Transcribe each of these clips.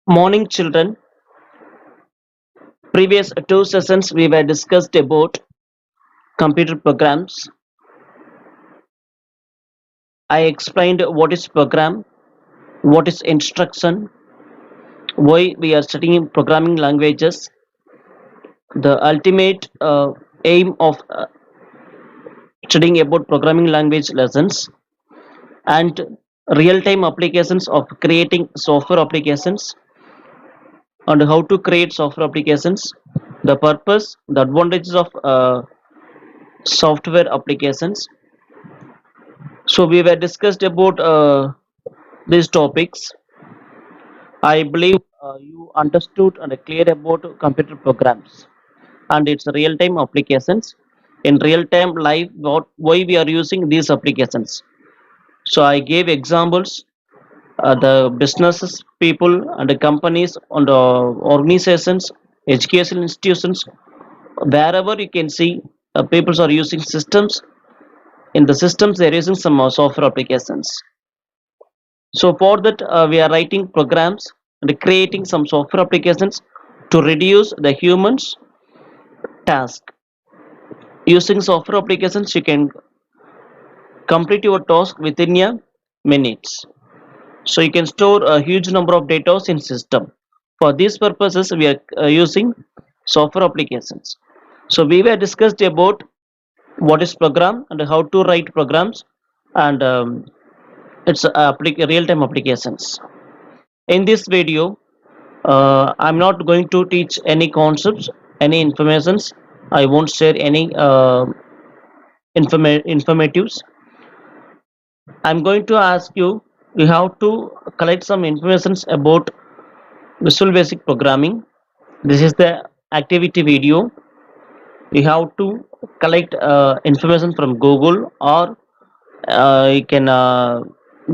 Morning, children. Previous two sessions we were discussed about computer programs. I explained what is program, what is instruction, why we are studying programming languages, the ultimate aim of studying about programming language lessons, and real-time applications of creating software applications and how to create software applications, the purpose, the advantages of software applications. So we were discussed about these topics. I believe you understood and clear about computer programs and its real-time applications. In real-time life, why we are using these applications. So I gave examples. The businesses, people, and the companies and organizations, educational institutions, wherever you can see, people are using systems. In the systems, they're using some software applications. So for that, we are writing programs and creating some software applications to reduce the humans task. Using software applications, you can complete your task within a minutes. So you can store a huge number of data in system. For these purposes, we are using software applications. So we were discussed about what is program and how to write programs and its real-time applications. In this video, I'm not going to teach any concepts, any informations. I won't share any informatives. I'm going to ask you. You have to collect some informations about Visual Basic Programming. This is the activity video. You have to collect information from Google, or you can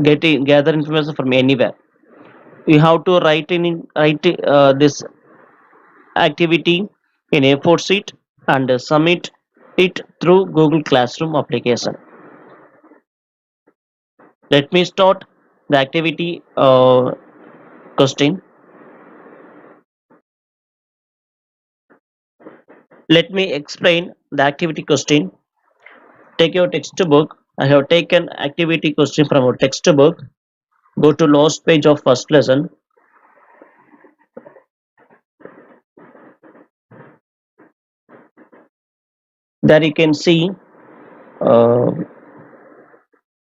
gather information from anywhere. You have to write this activity in A4 sheet and submit it through Google Classroom application. Let me start the activity question. Let me explain the activity question. Take your textbook. I have taken activity question from our textbook. Go to last page of first lesson. There you can see uh,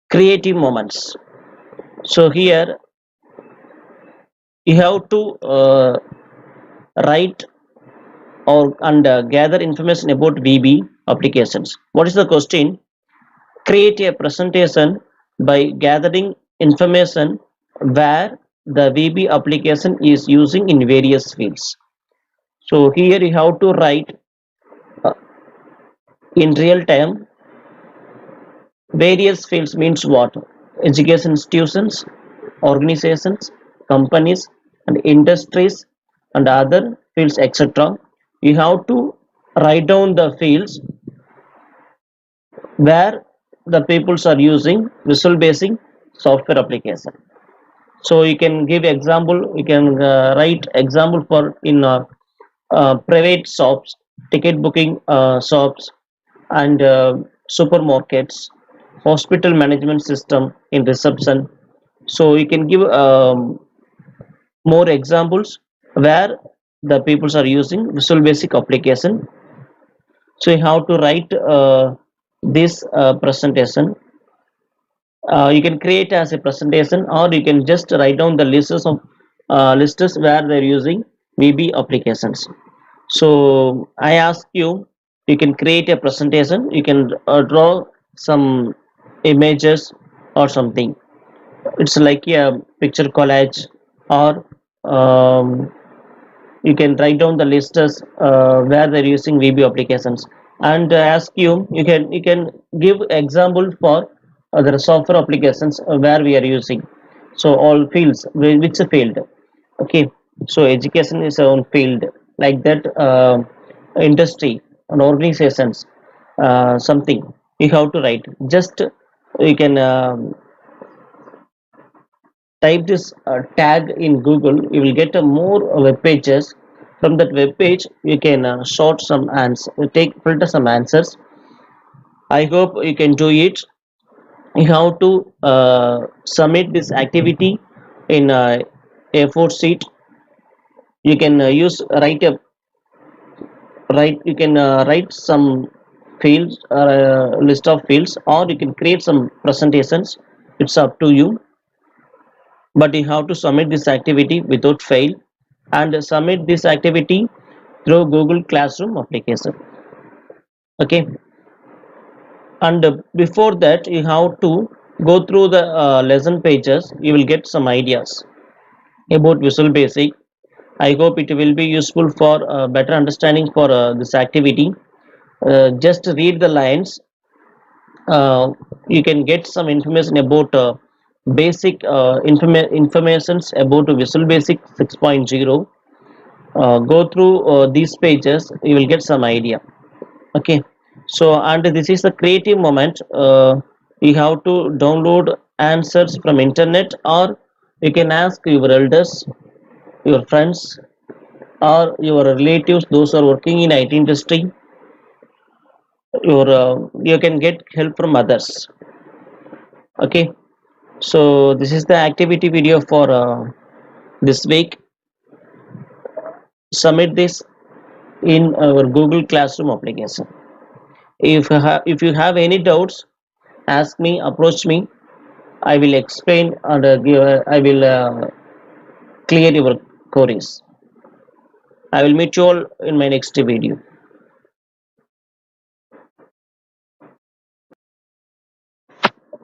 creative moments. So here you have to write or and gather information about VB applications. What is the question? Create a presentation by gathering information where the VB application is using in various fields. So here you have to write uh, in real time. Various fields means what? Education institutions, organizations, companies, and industries, and other fields, etc. You have to write down the fields where the peoples are using Visual Basic software application. So you can give example. You can write example for in private shops, ticket booking shops, and supermarkets, hospital management system in reception. So you can give more examples where the peoples are using Visual Basic application. So you have to write this presentation. You can create as a presentation, or you can just write down the lists of lists where they're using VB applications. So I ask you, you can create a presentation. You can draw some images or something. It's like a picture collage, or um, you can write down the lists where they're using VB applications, and ask you. You can give example for other software applications where we are using. So all fields, which field? Okay. So education is own field, like that. Industry and organizations, something you have to write. Just you can type this tag in Google, you will get a more web pages. From that web page you can sort some answers, take filter some answers. I hope you can do it. You have to submit this activity in A4 sheet. You can use write a write you can write some fields, list of fields, or you can create some presentations. It's up to you, but you have to submit this activity without fail, and submit this activity through Google Classroom application. Okay, and before that you have to go through the lesson pages. You will get some ideas about Visual Basic. I hope it will be useful for better understanding for this activity. Just read the lines. You can get some information about basic informations about Visual Basic 6.0. Go through these pages, you will get some idea. Okay, so and this is the creative moment. You have to download answers from internet, or you can ask your elders, your friends, or your relatives, those who are working in IT industry. Your you can get help from others. Okay, so this is the activity video for this week. Submit this in our Google Classroom application. If you have any doubts, ask me, approach me. I will explain and I will clear your queries. I will meet you all in my next video.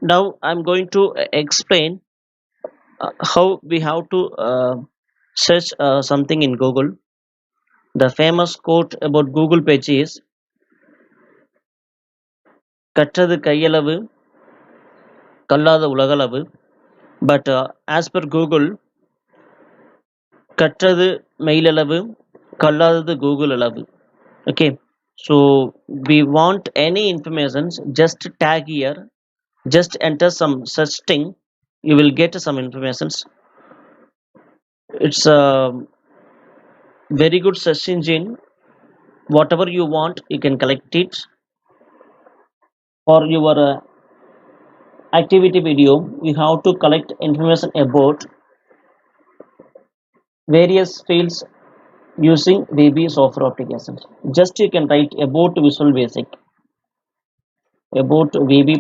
Now I'm going to explain how we have to search something in Google. The famous quote about Google page is கற்றது கையளவு கல்லாத உலகளவு. But as per Google, கற்றது மெயிலளவு கல்லாதது Google அளவு. Okay, so we want any informations, just tag here, just enter some such thing, you will get some informations. It's a very good search engine. Whatever you want, you can collect it. For your activity video, you have to collect information about various fields using VB software applications. Just you can write about Visual Basic, about VB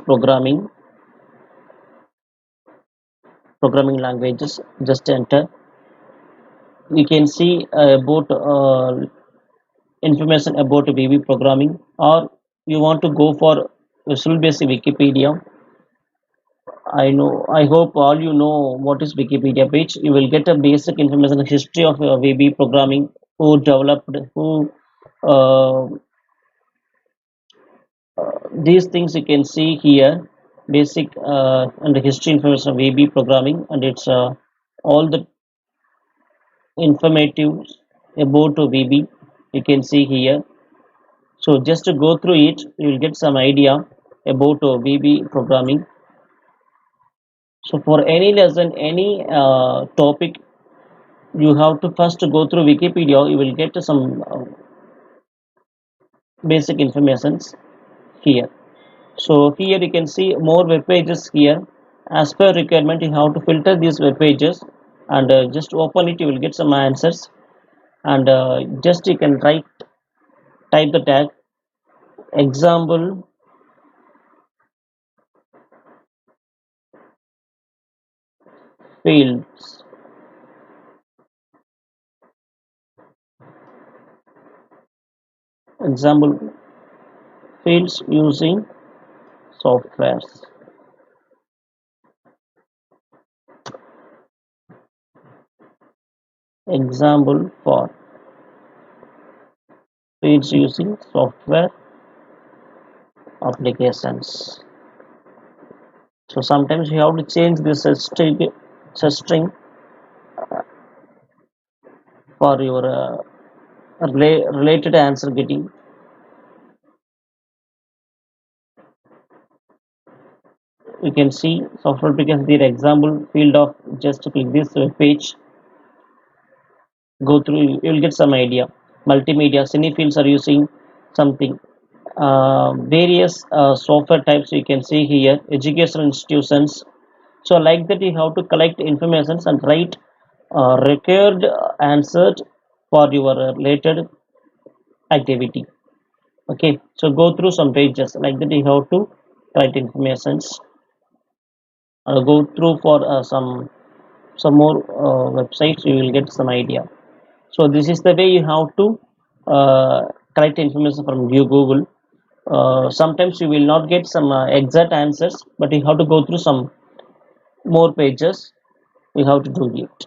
programming languages. Just enter. You can see about information about VB programming, or you want to go for Visual Basic Wikipedia. I hope all you know what is Wikipedia page. You will get a basic information, history of VB programming, who developed, who uh, these things you can see here. Basic and the history information of VB programming, and it's all the informative about VB you can see here. So just to go through it, you will get some idea about VB programming. So for any lesson, any topic, you have to first go through Wikipedia. You will get some basic informations here. So here you can see more web pages here. As per requirement, you have to filter these web pages, and just open it. You will get some answers, and just you can type the tag example fields. Example fields using softwares. Example for fields using software applications. So sometimes you have to change this string for your related answer getting. you can see software application the example field of just click this web page, go through, you will get some idea. Multimedia cine fields are using something, various software types you can see here, educational institutions. So like that you have to collect informations and write required answered for your related activity. Okay, so go through some pages like that you have to write informations, go through for some more websites, you will get some idea. So this is the way you have to uh, collect information from your Google. Sometimes you will not get some exact answers, but you have to go through some more pages, you have to do it.